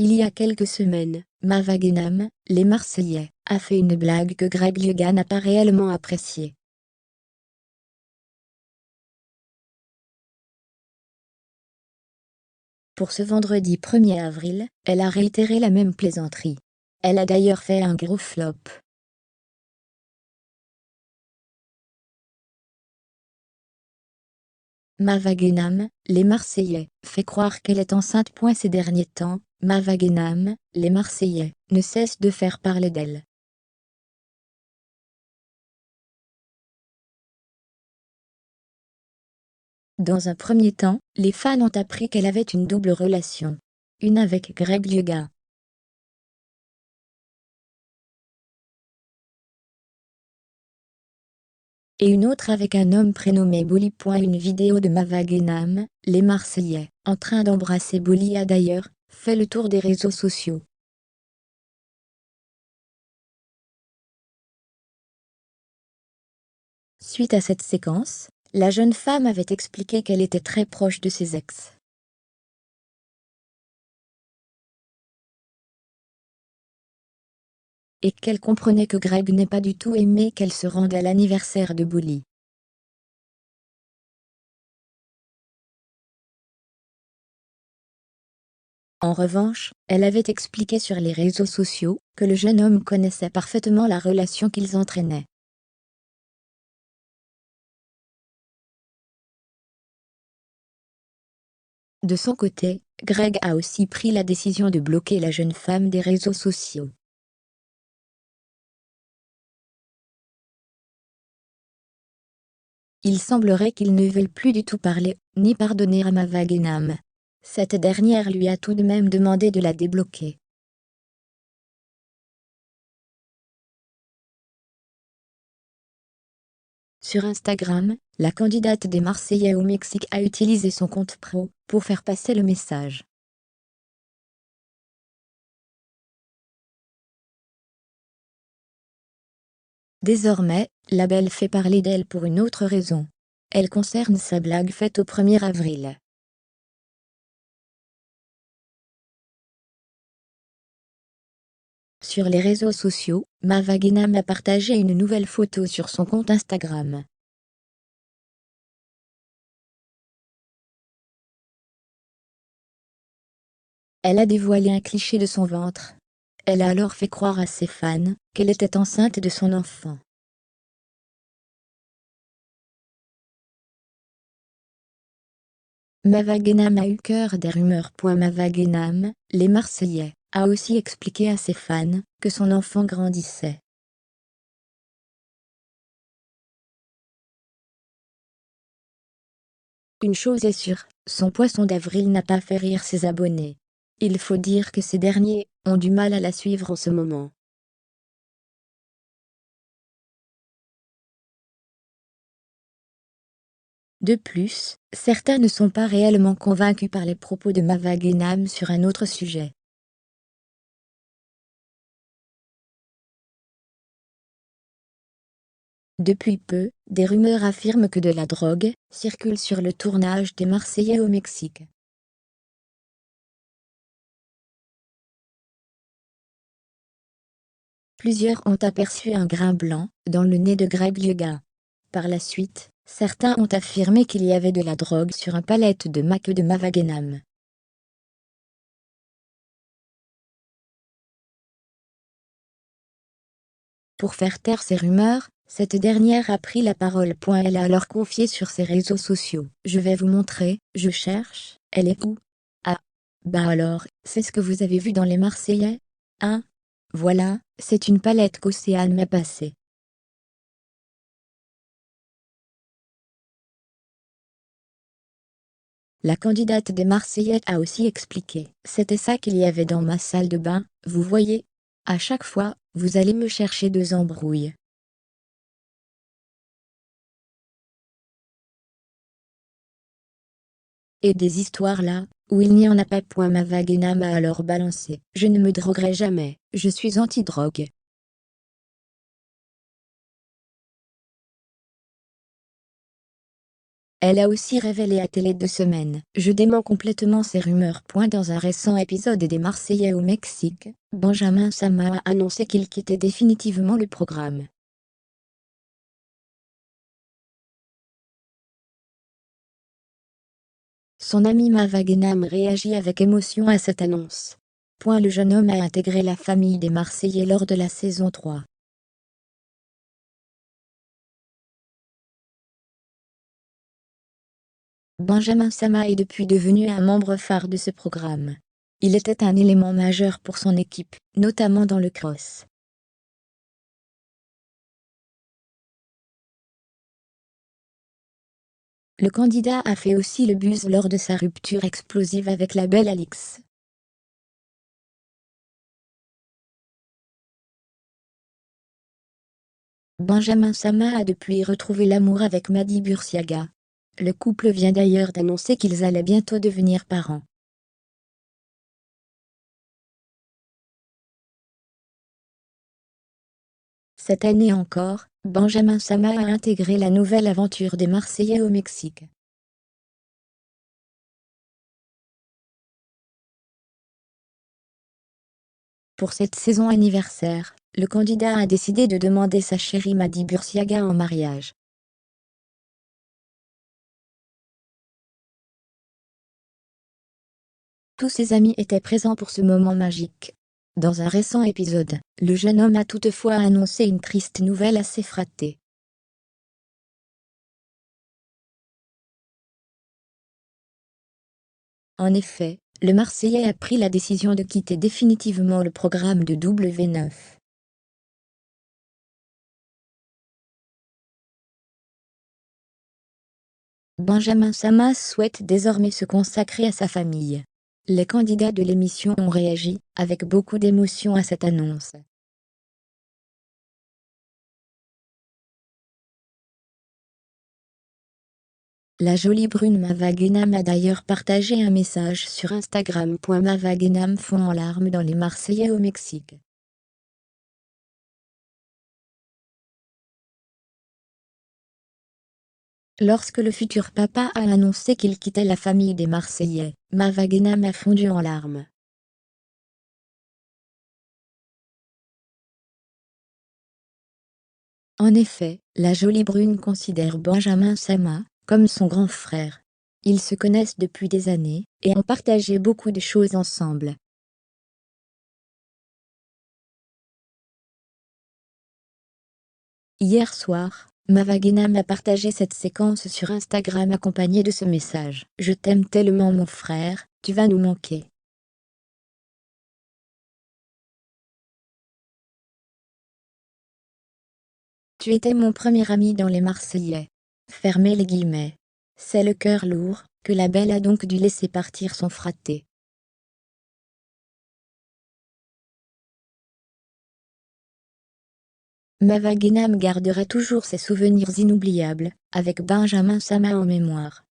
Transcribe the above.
Il y a quelques semaines, Mavagenam, les Marseillais, a fait une blague que Greg Lugan n'a pas réellement appréciée. Pour ce vendredi 1er avril, elle a réitéré la même plaisanterie. Elle a d'ailleurs fait un gros flop. Mavagenam, les Marseillais, fait croire qu'elle est enceinte. Ces derniers temps, Mavagenam, les Marseillais, ne cesse de faire parler d'elle. Dans un premier temps, les fans ont appris qu'elle avait une double relation. Une avec Greg Lugan. Et une autre avec un homme prénommé Bouli. Une vidéo de Mavagenam, les Marseillais, en train d'embrasser Bouli a d'ailleurs fait le tour des réseaux sociaux. Suite à cette séquence, la jeune femme avait expliqué qu'elle était très proche de ses ex. Et qu'elle comprenait que Greg n'ait pas du tout aimé qu'elle se rende à l'anniversaire de Bouli. En revanche, elle avait expliqué sur les réseaux sociaux que le jeune homme connaissait parfaitement la relation qu'ils entraînaient. De son côté, Greg a aussi pris la décision de bloquer la jeune femme des réseaux sociaux. Il semblerait qu'ils ne veulent plus du tout parler, ni pardonner à Mavagenam. Cette dernière lui a tout de même demandé de la débloquer. Sur Instagram, la candidate des Marseillais au Mexique a utilisé son compte pro pour faire passer le message. Désormais, la belle fait parler d'elle pour une autre raison. Elle concerne sa blague faite au 1er avril. Sur les réseaux sociaux, Mavagenam a partagé une nouvelle photo sur son compte Instagram. Elle a dévoilé un cliché de son ventre. Elle a alors fait croire à ses fans qu'elle était enceinte de son enfant. Mavagenam a eu cœur des rumeurs. Mavagenam, les Marseillais, a aussi expliqué à ses fans que son enfant grandissait. Une chose est sûre, son poisson d'avril n'a pas fait rire ses abonnés. Il faut dire que ces derniers ont du mal à la suivre en ce moment. De plus, certains ne sont pas réellement convaincus par les propos de Mavagenam sur un autre sujet. Depuis peu, des rumeurs affirment que de la drogue circule sur le tournage des Marseillais au Mexique. Plusieurs ont aperçu un grain blanc dans le nez de Greg Lugan. Par la suite, certains ont affirmé qu'il y avait de la drogue sur un palette de maqueux de Mavagenam. Pour faire taire ces rumeurs, cette dernière a pris la parole. Elle a alors confié sur ses réseaux sociaux: « Je vais vous montrer, je cherche, elle est où? Ah, bah alors, c'est ce que vous avez vu dans les Marseillais? Hein? Voilà, c'est une palette qu'Océane m'a passée. » La candidate des Marseillais a aussi expliqué: « C'était ça qu'il y avait dans ma salle de bain, vous voyez? À chaque fois, vous allez me chercher 2 embrouilles. » Et des histoires là, où il n'y en a pas. Mavagenam a alors balancé: « Je ne me droguerai jamais, je suis anti-drogue. » Elle a aussi révélé à Télé 2 Semaines: je dément complètement ces rumeurs. Dans un récent épisode des Marseillais au Mexique, Benjamin Sama a annoncé qu'il quittait définitivement le programme. Son ami Mava Guénam réagit avec émotion à cette annonce. Le jeune homme a intégré la famille des Marseillais lors de la saison 3. Benjamin Sama est depuis devenu un membre phare de ce programme. Il était un élément majeur pour son équipe, notamment dans le cross. Le candidat a fait aussi le buzz lors de sa rupture explosive avec la belle Alix. Benjamin Sama a depuis retrouvé l'amour avec Mady Bursiaga. Le couple vient d'ailleurs d'annoncer qu'ils allaient bientôt devenir parents. Cette année encore, Benjamin Sama a intégré la nouvelle aventure des Marseillais au Mexique. Pour cette saison anniversaire, le candidat a décidé de demander sa chérie Mady Bursiaga en mariage. Tous ses amis étaient présents pour ce moment magique. Dans un récent épisode, le jeune homme a toutefois annoncé une triste nouvelle assez fratée. En effet, le Marseillais a pris la décision de quitter définitivement le programme de W9. Benjamin Sama souhaite désormais se consacrer à sa famille. Les candidats de l'émission ont réagi, avec beaucoup d'émotion à cette annonce. La jolie brune Mava Guénam a d'ailleurs partagé un message sur Instagram. Mava Guénam fond en larmes dans les Marseillais au Mexique. Lorsque le futur papa a annoncé qu'il quittait la famille des Marseillais, Mava Guénam a fondu en larmes. En effet, la jolie brune considère Benjamin Sama comme son grand frère. Ils se connaissent depuis des années et ont partagé beaucoup de choses ensemble. Hier soir, Mava Guénam a partagé cette séquence sur Instagram accompagnée de ce message: je t'aime tellement mon frère, tu vas nous manquer. Tu étais mon premier ami dans les Marseillais. Fermez les guillemets. C'est le cœur lourd que la belle a donc dû laisser partir son fraté. Mava Guénam gardera toujours ses souvenirs inoubliables, avec Benjamin Sama en mémoire.